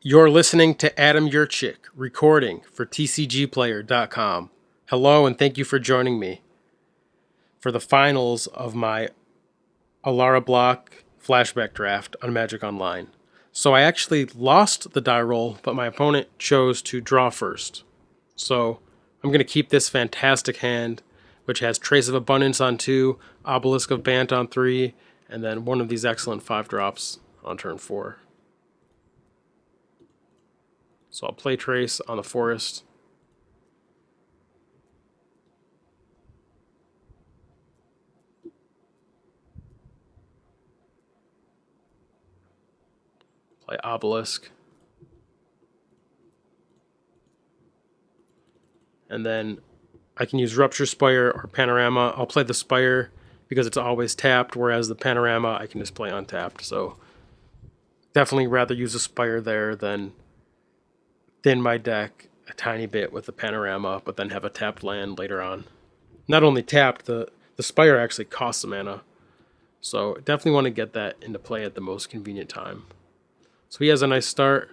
You're listening to Adam Yurchick, recording for TCGplayer.com. Hello, and thank you for joining me for the finals of my Alara block flashback draft on Magic Online. So I actually lost the die roll, but my opponent chose to draw first. So I'm going to keep this fantastic hand, which has Trace of Abundance on 2, Obelisk of Bant on 3, and then one of these excellent 5-drops on turn 4. So I'll play Trace on the Forest. Play Obelisk. And then I can use Rupture Spire or Panorama. I'll play the Spire because it's always tapped, whereas the Panorama I can just play untapped. So definitely rather use a Spire there than thin my deck a tiny bit with the Panorama, but then have a tapped land later on. Not only tapped, the Spire actually costs a mana. So definitely want to get that into play at the most convenient time. So he has a nice start.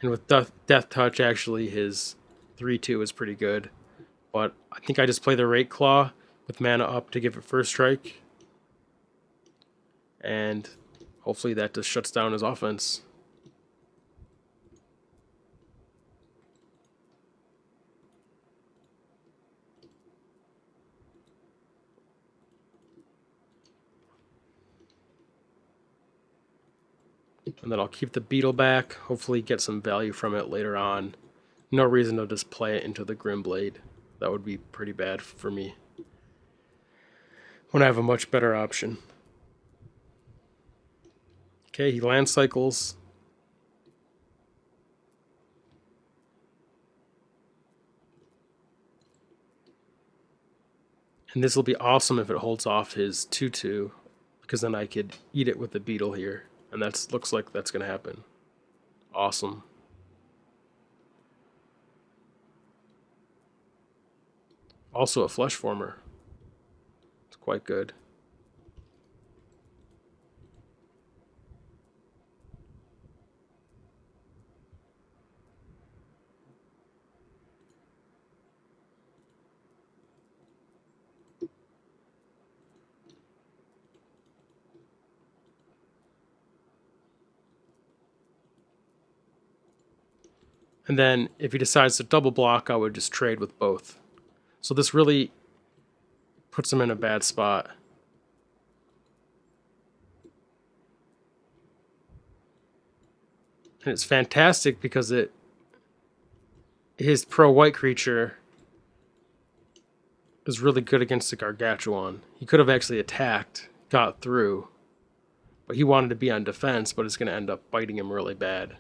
And with Death Touch, actually, his 3-2 is pretty good. But I think I just play the Rake Claw with mana up to give it first strike. And hopefully that just shuts down his offense. And then I'll keep the Beetle back, hopefully get some value from it later on. No reason to just play it into the Grimblade. That would be pretty bad for me when I have a much better option. Okay, he land cycles. And this will be awesome if it holds off his 2-2, because then I could eat it with the Beetle here. And that looks like that's going to happen. Awesome. Also a Flesh Former. It's quite good. And then if he decides to double block, I would just trade with both. So this really puts him in a bad spot. And it's fantastic because his pro-white creature is really good against the Gargantuan. He could have actually attacked, got through, but he wanted to be on defense, but it's going to end up biting him really bad.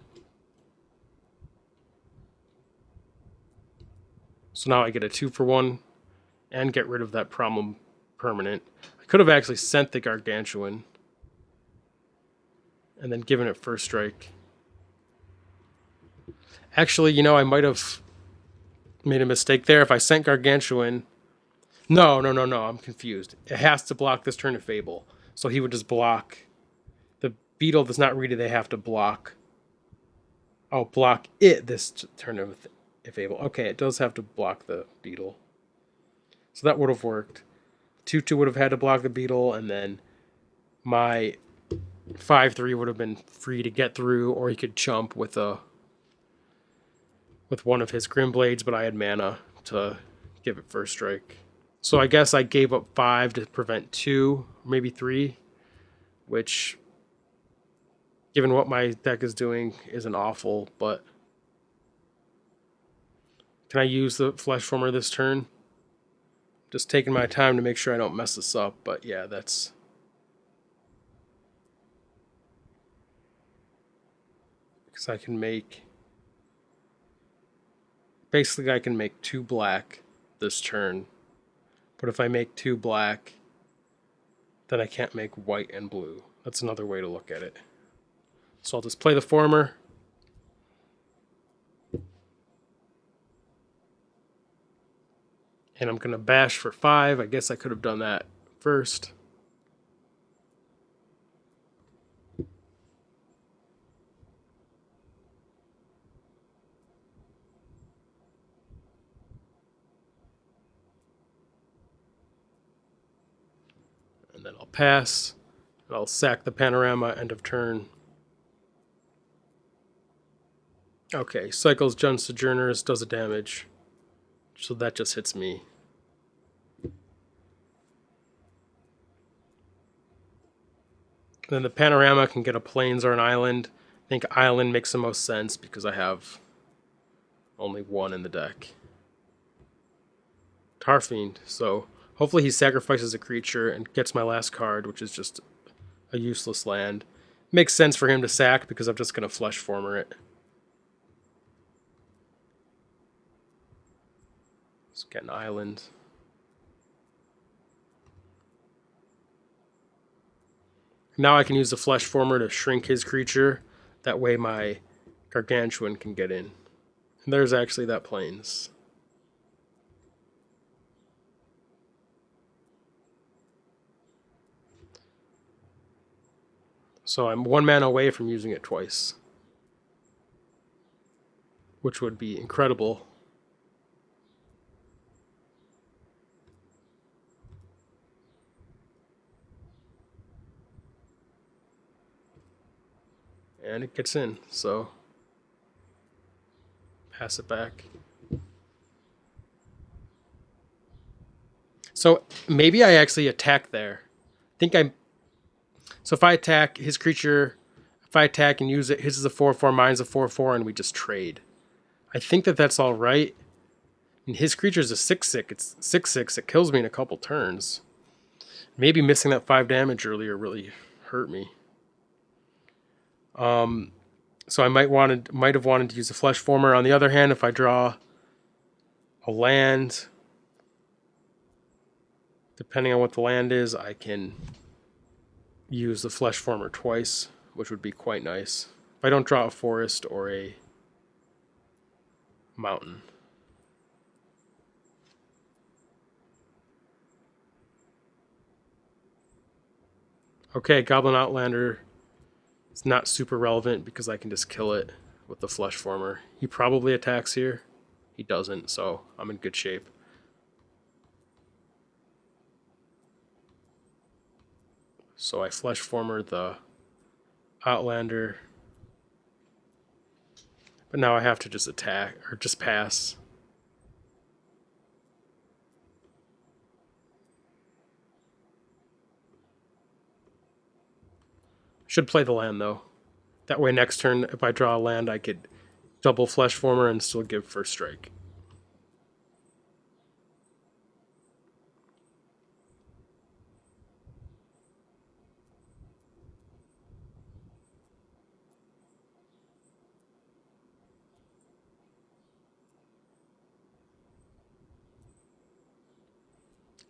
So now I get a 2-for-1 and get rid of that problem permanent. I could have actually sent the Gargantuan and then given it first strike. Actually, I might have made a mistake there. If I sent Gargantuan... No, I'm confused. It has to block this turn of Fable. So he would just block. The Beetle does not read it. They have to block. Oh, block it this turn of Fable. Okay, it does have to block the Beetle. So that would have worked. 2-2 would have had to block the Beetle, and then my 5-3 would have been free to get through, or he could chump with one of his Grimblades, but I had mana to give it first strike. So I guess I gave up 5 to prevent 2, maybe 3, which, given what my deck is doing, isn't awful, but can I use the Flesh Former this turn? Just taking my time to make sure I don't mess this up, but yeah, that's... Because I can make... Basically, I can make 2 black this turn. But if I make 2 black, then I can't make white and blue. That's another way to look at it. So I'll just play the Former. And I'm going to bash for 5. I guess I could have done that first. then I'll pass. And I'll sack the Panorama, end of turn. Okay, cycles Jund Sojourners, does a damage. So that just hits me. Then the Panorama can get a Plains or an Island. I think Island makes the most sense because I have only one in the deck. Tarfiend, so hopefully he sacrifices a creature and gets my last card, which is just a useless land. Makes sense for him to sack because I'm just going to Fleshformer it. Let's get an Island. Now I can use the Fleshformer to shrink his creature. That way my Gargantuan can get in. And there's actually that Plains. So I'm 1 mana away from using it twice, which would be incredible. And it gets in, so pass it back. So maybe I actually attack there. So if I attack his creature, if I attack and use it, his is a 4/4, mine's a 4/4, and we just trade. I think that that's all right. And his creature is a 6/6. It's 6/6. It kills me in a couple turns. Maybe missing that 5 damage earlier really hurt me. So I might have wanted to use a Fleshformer. On the other hand, if I draw a land, depending on what the land is, I can use the Fleshformer twice, which would be quite nice. If I don't draw a forest or a mountain. Okay, Goblin Outlander is not super relevant because I can just kill it with the Fleshformer. He probably attacks here. He doesn't, so I'm in good shape. So I Fleshformer the Outlander. But now I have to just attack, or just pass. Should play the land, though. That way next turn, if I draw a land, I could double Fleshformer and still give first strike.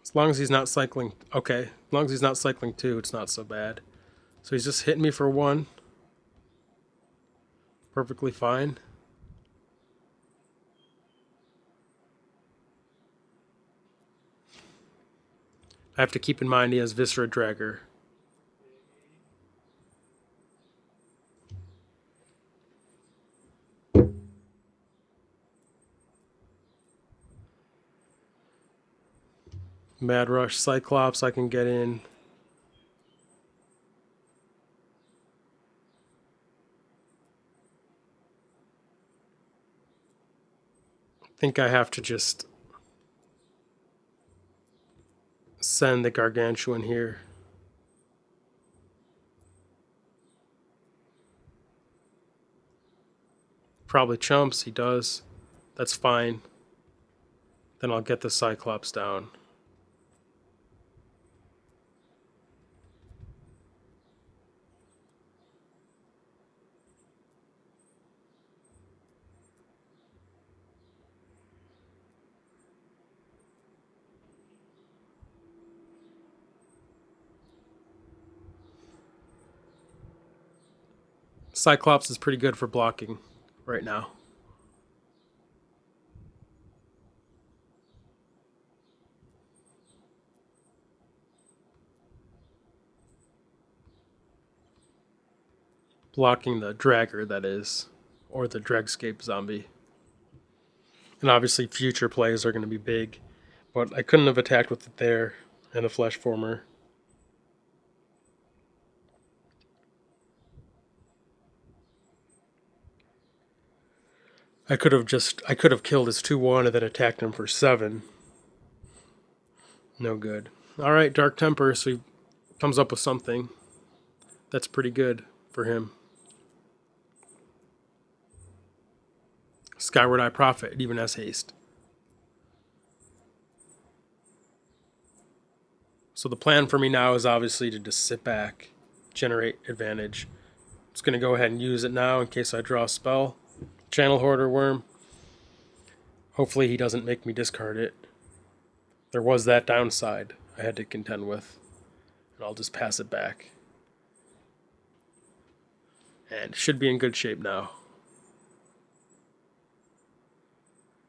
As long as he's not cycling... Okay, as long as he's not cycling 2, it's not so bad. So he's just hitting me for 1. Perfectly fine. I have to keep in mind he has Viscera Dragger. Mad Rush Cyclops I can get in. I think I have to just send the Gargantuan here. Probably chumps, he does. That's fine. Then I'll get the Cyclops down. Cyclops is pretty good for blocking right now. Blocking the Dragger, that is, or the Dregscape zombie. And obviously future plays are going to be big, but I couldn't have attacked with it there and a Fleshformer. I could have killed his 2/1 and then attacked him for 7. No good. All right, Dark Temper. So he comes up with something that's pretty good for him. Skyward Eye Prophet. It even has haste. So the plan for me now is obviously to just sit back, generate advantage. I'm just going to go ahead and use it now in case I draw a spell. Channel Hoarder Worm. Hopefully he doesn't make me discard it. There was that downside I had to contend with. And I'll just pass it back. And should be in good shape now.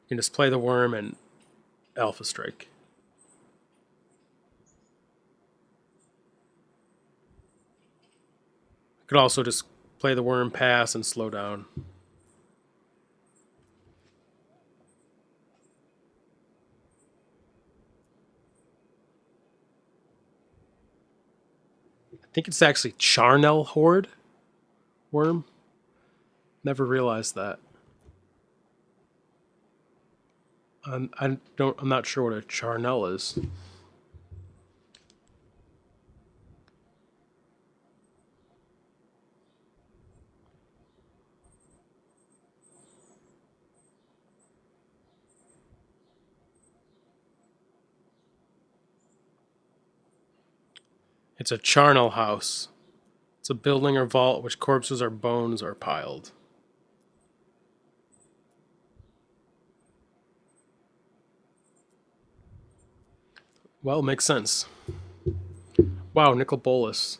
You can just play the worm and Alpha Strike. Could also just play the worm, pass, and slow down. I think it's actually Charnel Horde Worm. Never realized that. I'm not sure what a Charnel is. It's a charnel house. It's a building or vault which corpses or bones are piled. Well, makes sense. Wow, Nicol Bolas.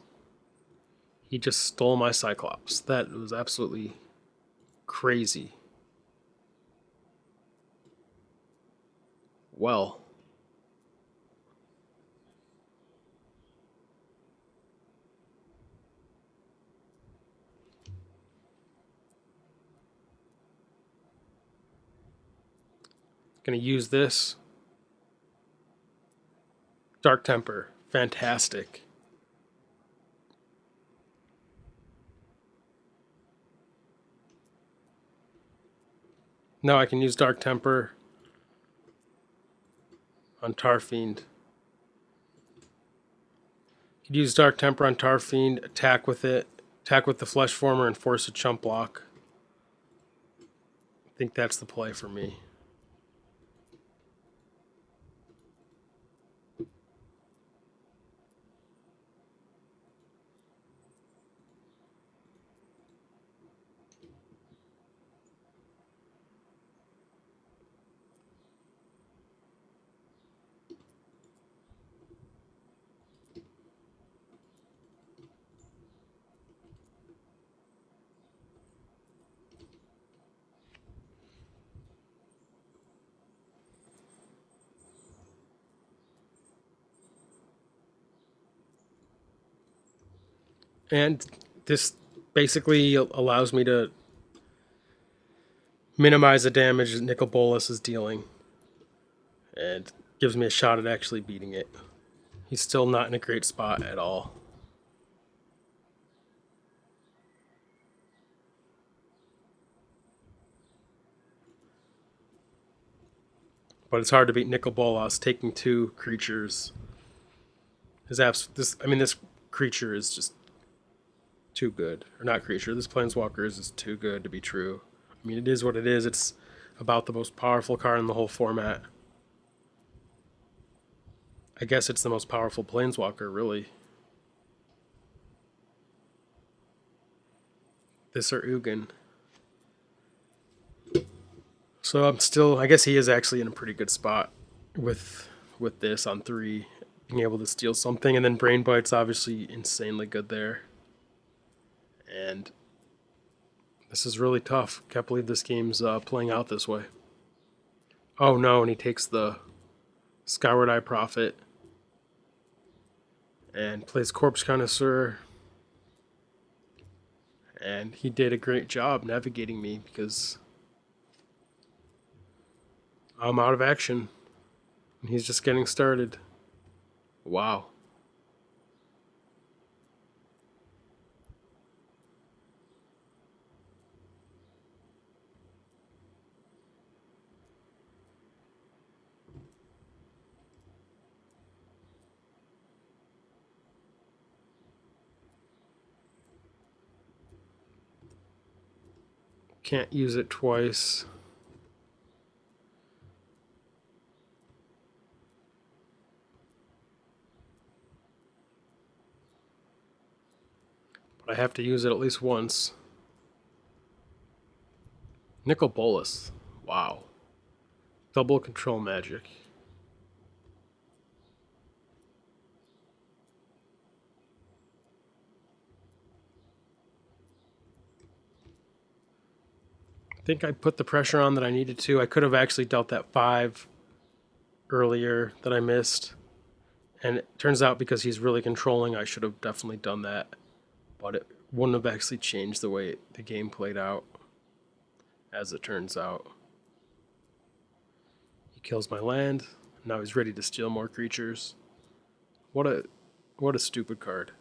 He just stole my Cyclops. That was absolutely crazy. Well. Gonna use this. Dark Temper. Fantastic. Now I can use Dark Temper on Tarfiend. Could use Dark Temper on Tarfiend, attack with it, attack with the Flesh Former, and force a chump block. I think that's the play for me. And this basically allows me to minimize the damage that Nicol Bolas is dealing. And gives me a shot at actually beating it. He's still not in a great spot at all. But it's hard to beat Nicol Bolas taking 2 creatures. This creature is just too good. Or not creature, this Planeswalker is just too good to be true. I mean, it is what it is. It's about the most powerful card in the whole format. I guess it's the most powerful Planeswalker, really. This or Ugin. So I guess he is actually in a pretty good spot with this on 3. Being able to steal something, and then Brain Bite's obviously insanely good there. And this is really tough. Can't believe this game's playing out this way. Oh no, and he takes the Skyward Eye Prophet and plays Corpse Connoisseur. And he did a great job navigating me because I'm out of action. And he's just getting started. Wow. Can't use it twice. But I have to use it at least once. Nicol Bolas. Wow. Double control magic. I think I put the pressure on that I needed to. I could have actually dealt that 5 earlier that I missed. And it turns out because he's really controlling, I should have definitely done that. But it wouldn't have actually changed the way the game played out, as it turns out. He kills my land. Now he's ready to steal more creatures. What a stupid card.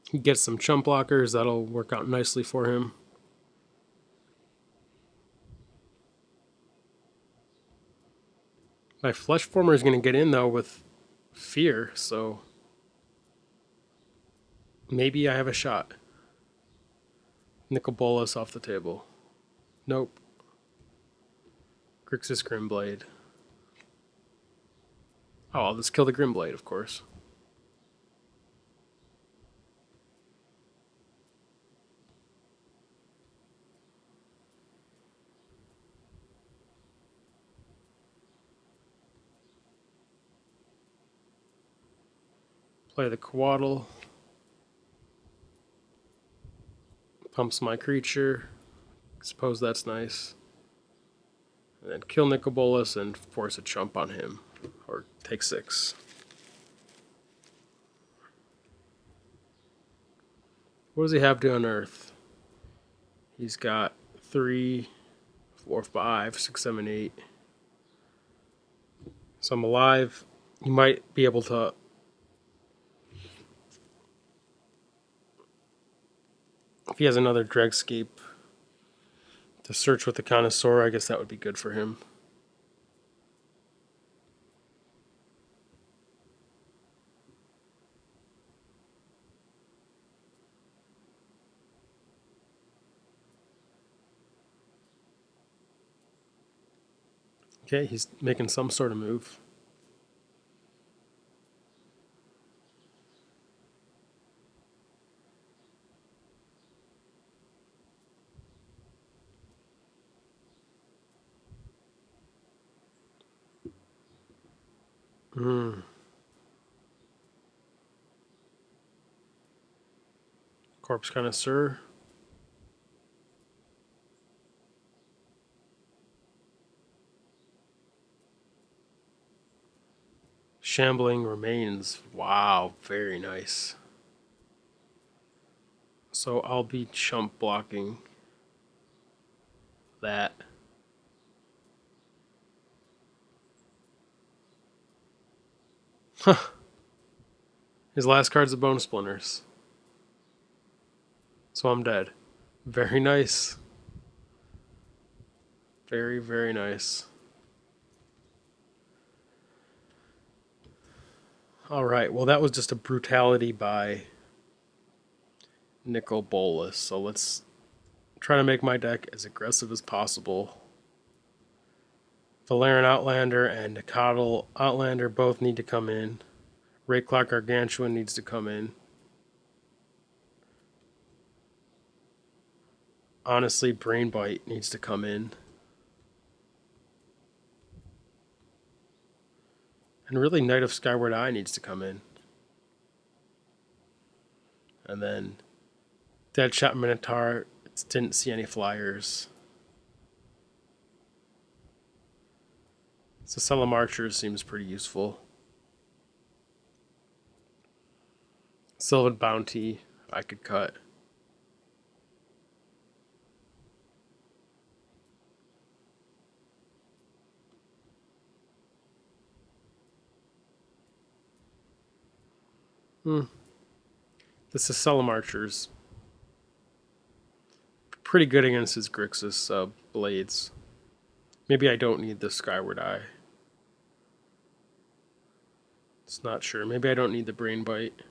He gets some chump blockers. That'll work out nicely for him. My Flesh Former is going to get in, though, with Fear, so maybe I have a shot. Nicol Bolas off the table. Nope. Grixis Grimblade. Oh, I'll just kill the Grimblade, of course. Play the Coatl. Pumps my creature. Suppose that's nice. And then kill Nicol Bolas and force a chump on him. Or take 6. What does he have to unearth? He's got 3, 4, 5, 6, 7, 8. So I'm alive. He might be able to... If he has another Dregscape to search with the Connoisseur, I guess that would be good for him. Okay, he's making some sort of move. Corpse Connoisseur. Shambling Remains. Wow, very nice. So I'll be chump blocking that. Huh. His last card's the Bone Splinters. So I'm dead. Very nice. Very, very nice. Alright, well that was just a brutality by Nicol Bolas. So let's try to make my deck as aggressive as possible. Valeran Outlander and Coatl Outlander both need to come in. Rayclock Gargantuan needs to come in. Honestly, Brainbite needs to come in. And really, Knight of Skyward Eye needs to come in. And then Deadshot Minotaur, didn't see any flyers. So Solemn Archer seems pretty useful. Sylvan Bounty. I could cut. This is Selim Archer's pretty good against his Grixis blades. Maybe I don't need the Skyward Eye. It's not sure. Maybe I don't need the Brain Bite.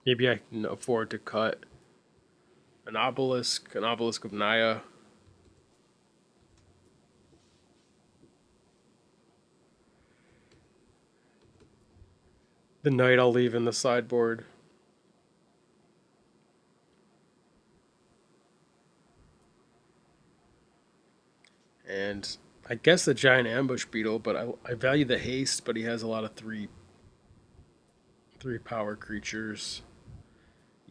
Maybe I can afford to cut an Obelisk of Naya. The Knight I'll leave in the sideboard. And I guess the Giant Ambush Beetle, but I value the haste, but he has a lot of three power creatures.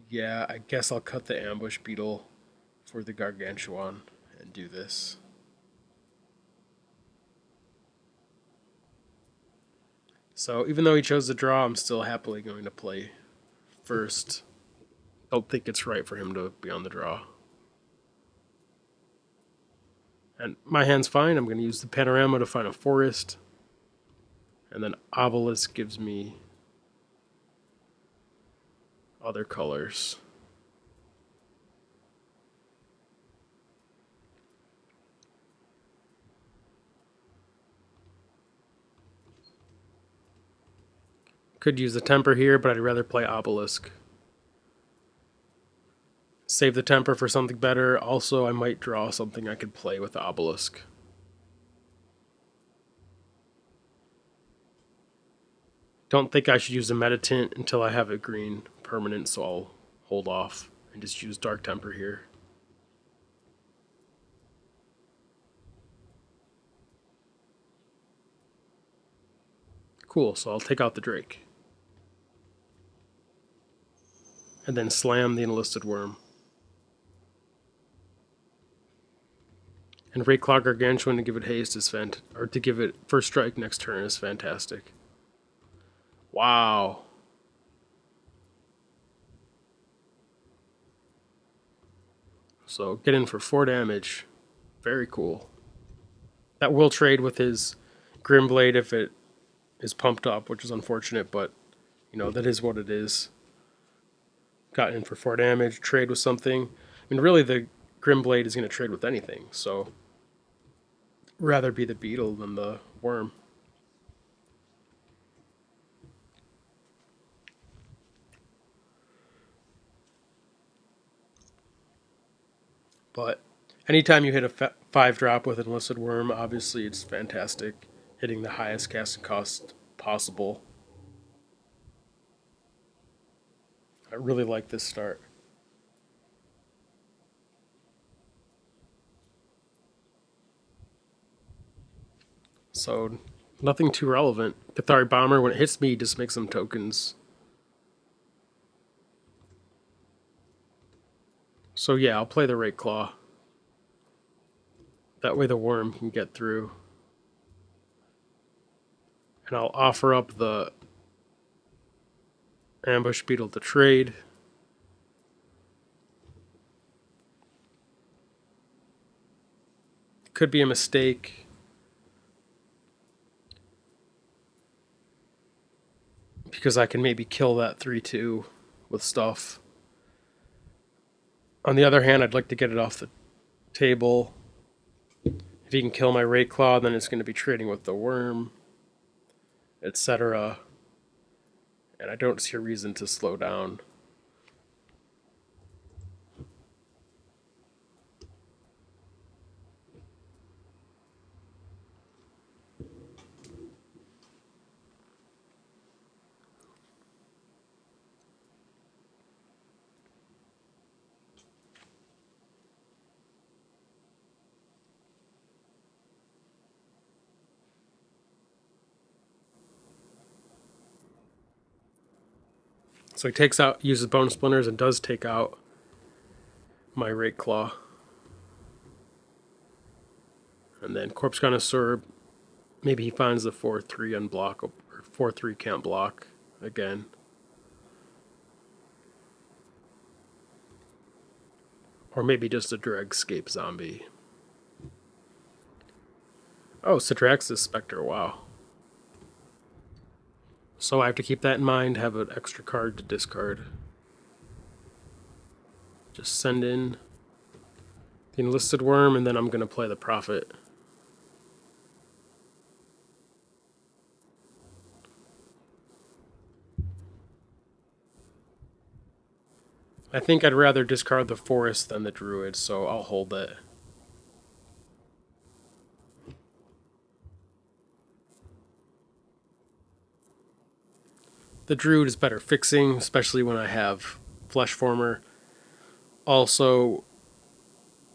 Yeah, I guess I'll cut the Ambush Beetle for the Gargantuan and do this. So even though he chose the draw, I'm still happily going to play first. Don't think it's right for him to be on the draw. And my hand's fine. I'm going to use the Panorama to find a forest. And then Obelisk gives me other colors. Could use the Temper here, but I'd rather play Obelisk. Save the Temper for something better. Also, I might draw something I could play with the Obelisk. Don't think I should use a Meditant until I have a green permanent, so I'll hold off and just use Dark Temper here. Cool, so I'll take out the Drake. And then slam the Enlisted Worm. And Rayclaw Gargantuan to give it haste is or to give it first strike next turn is fantastic. Wow. So get in for 4 damage. Very cool. That will trade with his Grimblade if it is pumped up, which is unfortunate, but you know, that is what it is. Got in for 4 damage, trade with something. I mean, really the Grimblade is going to trade with anything, so rather be the beetle than the worm. But anytime you hit a 5-drop with an Enlisted Worm, obviously it's fantastic. Hitting the highest casting cost possible. I really like this start. So, nothing too relevant. Cathari Bomber, when it hits me, just makes some tokens. So yeah, I'll play the Rayclaw. That way the worm can get through. And I'll offer up the Ambush Beetle to trade. Could be a mistake. Because I can maybe kill that 3-2 with stuff. On the other hand, I'd like to get it off the table. If he can kill my Rayclaw, then it's going to be trading with the worm, etc. And I don't see a reason to slow down. So he uses Bone Splinters and does take out my Rayclaw. And then Corpse Connoisseur, maybe he finds the 4-3 unblock, or 4-3 can't block again. Or maybe just a Dregscape zombie. Oh, Citrax's Spectre, wow. So I have to keep that in mind, have an extra card to discard. Just send in the Enlisted Worm, and then I'm going to play the Prophet. I think I'd rather discard the Forest than the Druid, so I'll hold it. The Druid is better fixing, especially when I have Flesh Former. Also,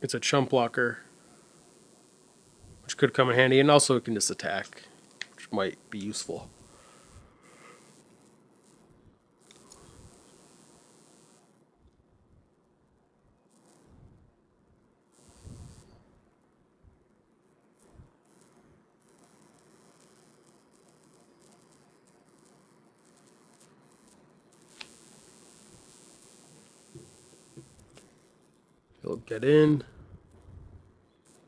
it's a chump blocker, which could come in handy, and also it can just attack, which might be useful. He'll get in.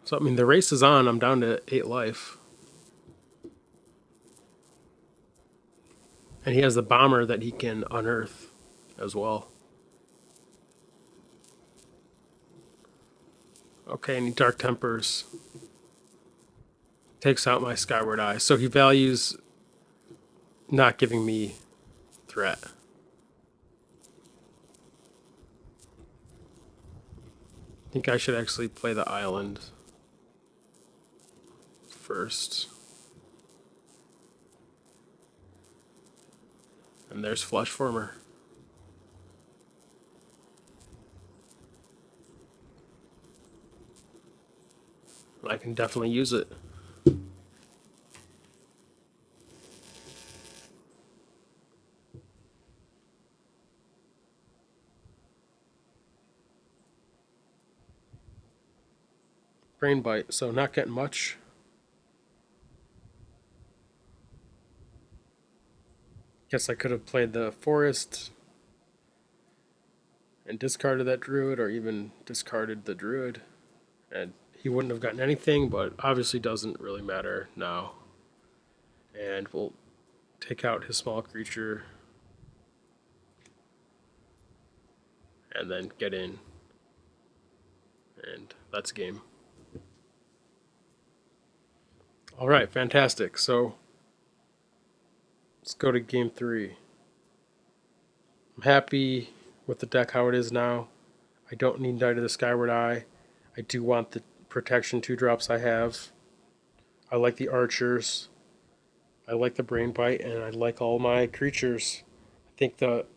So, I mean, the race is on. I'm down to 8 life. And he has the Bomber that he can unearth as well. Okay, and he Dark Tempers. Takes out my Skyward Eye. So he values not giving me threat. I think I should actually play the island first. And there's Flesh Former. I can definitely use it. Brain Bite, so not getting much. Guess I could have played the Forest and discarded that Druid, or even discarded the Druid, and he wouldn't have gotten anything, but obviously doesn't really matter now. And we'll take out his small creature and then get in. And that's game. All right, fantastic. So let's go to game 3. I'm happy with the deck how it is now. I don't need Knight of the Skyward Eye. I do want the protection 2-drops I have. I like the archers. I like the Brain Bite, and I like all my creatures. I think the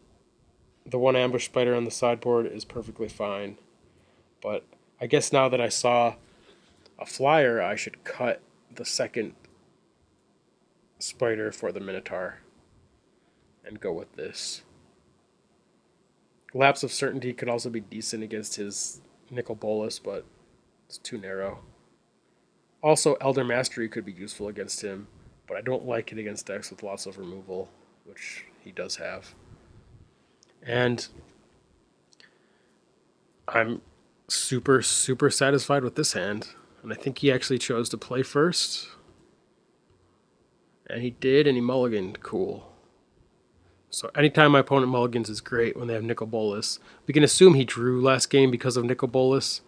one Ambush Spider on the sideboard is perfectly fine. But I guess now that I saw a flyer, I should cut the second Spider for the Minotaur and go with this. Lapse of Certainty could also be decent against his Nicol Bolas, but it's too narrow. Also, Elder Mastery could be useful against him, but I don't like it against decks with lots of removal, which he does have. And I'm super, super satisfied with this hand. And I think he actually chose to play first. And he did, and he mulliganed. Cool. So anytime my opponent mulligans is great when they have Nicol Bolas. We can assume he drew last game because of Nicol Bolas.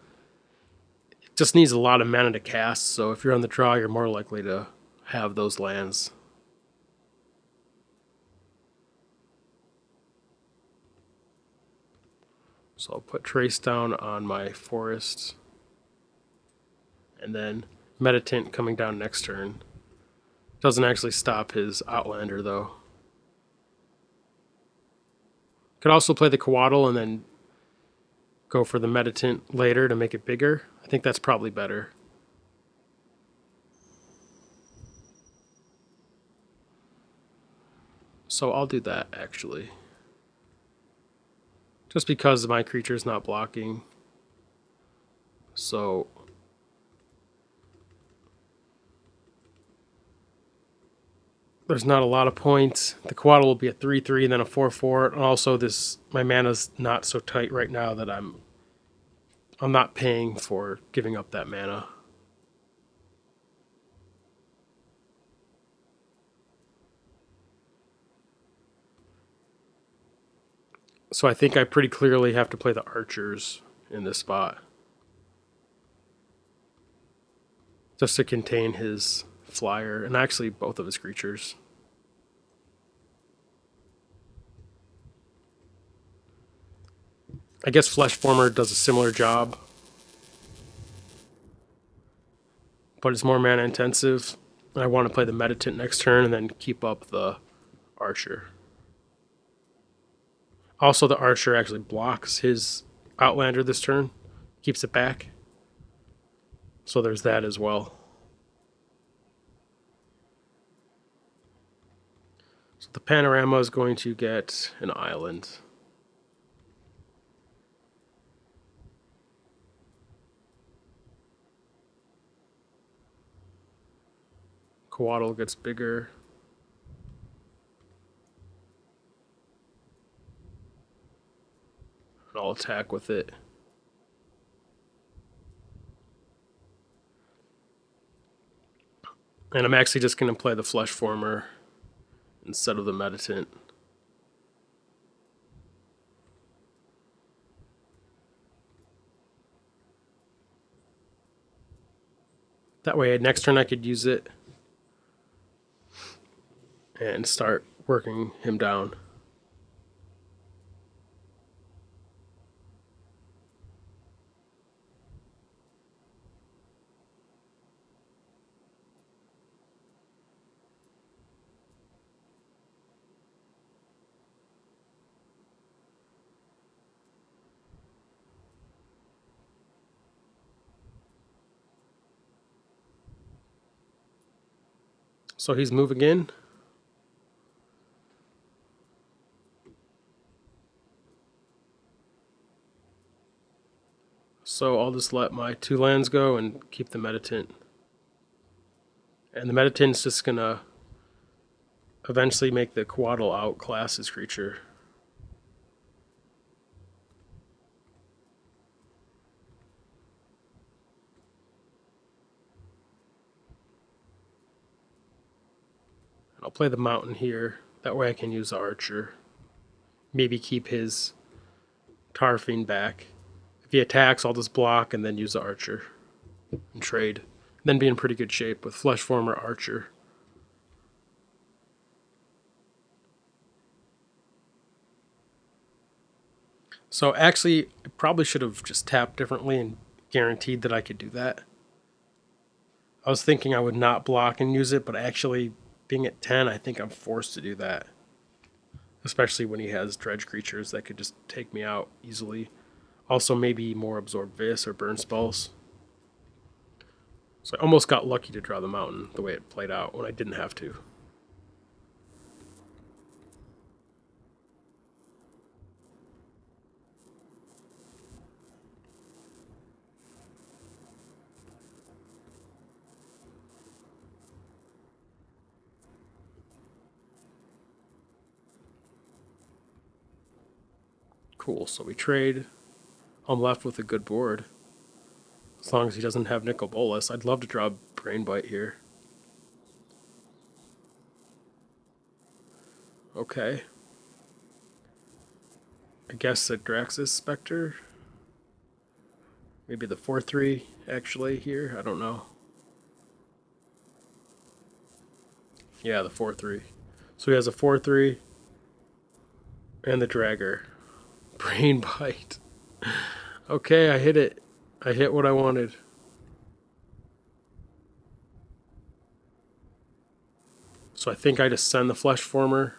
It just needs a lot of mana to cast, so if you're on the draw, you're more likely to have those lands. So I'll put Trace down on my Forest. And then Meditant coming down next turn. Doesn't actually stop his Outlander, though. Could also play the Coatl and then go for the Meditant later to make it bigger. I think that's probably better. So I'll do that, actually. Just because my creature's not blocking. So there's not a lot of points. The Coatl will be a 3/3 and then a 4/4. And also my mana's not so tight right now that I'm I'm not paying for giving up that mana. So I think I pretty clearly have to play the archers in this spot, just to contain his flyer, and actually both of his creatures. I guess Fleshformer does a similar job, but it's more mana intensive. And I want to play the Meditant next turn and then keep up the Archer. Also, the Archer actually blocks his Outlander this turn, keeps it back. So there's that as well. So the Panorama is going to get an island. Coatl gets bigger. And I'll attack with it. And I'm actually just going to play the Fleshformer instead of the Meditant. That way, next turn I could use it and start working him down. So he's moving in. So I'll just let my 2 lands go and keep the Meditant. And the Meditant's just going to eventually make the Coatl outclass his creature. And I'll play the Mountain here. That way I can use the Archer. Maybe keep his Tarfiend back. If he attacks, I'll just block and then use the Archer and trade. And then be in pretty good shape with Fleshformer Archer. So actually, I probably should have just tapped differently and guaranteed that I could do that. I was thinking I would not block and use it, but actually, being at 10, I think I'm forced to do that. Especially when he has dredge creatures that could just take me out easily. Also, maybe more Absorb Vis or Burn Spells. So I almost got lucky to draw the Mountain the way it played out when I didn't have to. Cool, so we trade. I'm left with a good board. As long as he doesn't have Nicol Bolas. I'd love to draw Brain Bite here. Okay. I guess a Draxus Spectre. Maybe the 4-3 actually here. I don't know. Yeah, the 4-3. So he has a 4-3 and the Dragger. Brain Bite. Okay, I hit it. I hit what I wanted. So I think I just send the Fleshformer.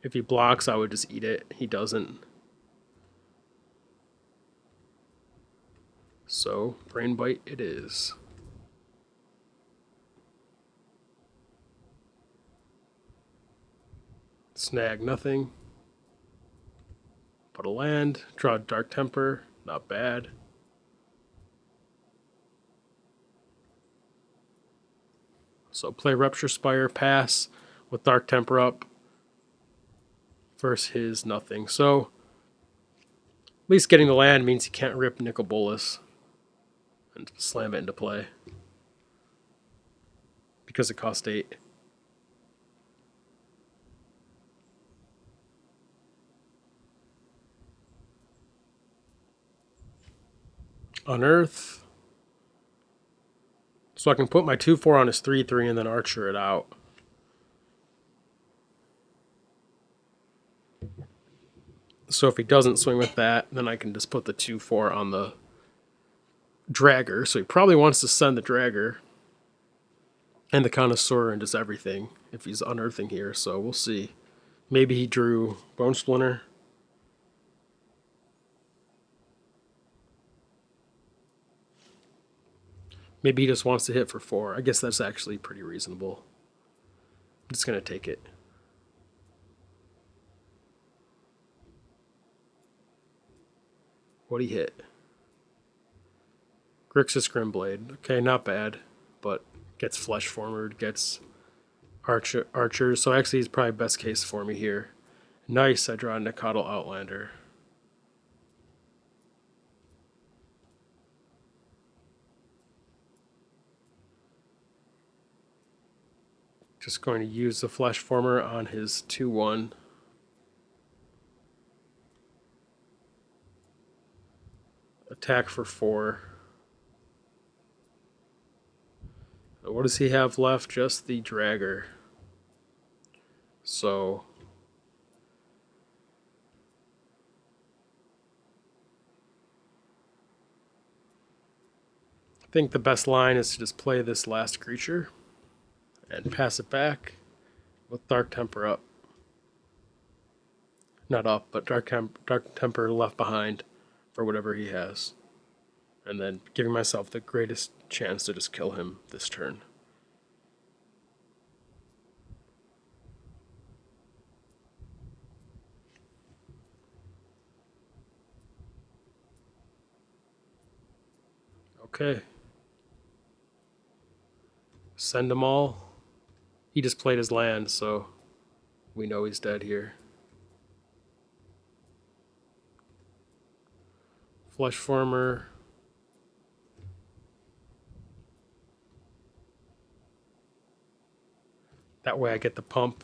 If he blocks, I would just eat it. He doesn't. So, Brain Bite it is. Snag nothing. Put a land. Draw Dark Temper. Not bad. So play Rupture Spire, pass with Dark Temper up. versus his nothing. So at least getting the land means he can't rip Nicol Bolas and slam it into play because it cost 8. Unearth. So I can put my 2/4 on his 3/3 and then archer it out. So if he doesn't swing with that, then I can just put the 2/4 on the dragger. So he probably wants to send the dragger and the connoisseur and just everything if he's unearthing here. So we'll see. Maybe he drew Bone Splinter. Maybe he just wants to hit for 4. I guess that's actually pretty reasonable. I'm just going to take it. What'd he hit? Grixis Grimblade. Okay, not bad, but gets Flesh Forward, gets Archers. So actually he's probably best case for me here. Nice, I draw a Nacatl Outlander. Just going to use the Flesh Former on his 2/1. Attack for 4. What does he have left? Just the Dragger. So I think the best line is to just play this last creature and pass it back with Dark Temper up. Not up, but Dark Temper left behind for whatever he has. And then giving myself the greatest chance to just kill him this turn. Okay. Send them all. He just played his land, so we know he's dead here. Flesh Former. That way I get the pump.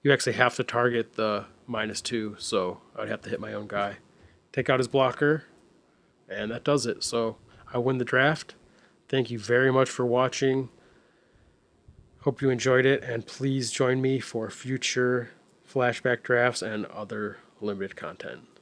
You actually have to target the -2, so I'd have to hit my own guy. Take out his blocker, and that does it. So I win the draft. Thank you very much for watching. Hope you enjoyed it, and please join me for future flashback drafts and other limited content.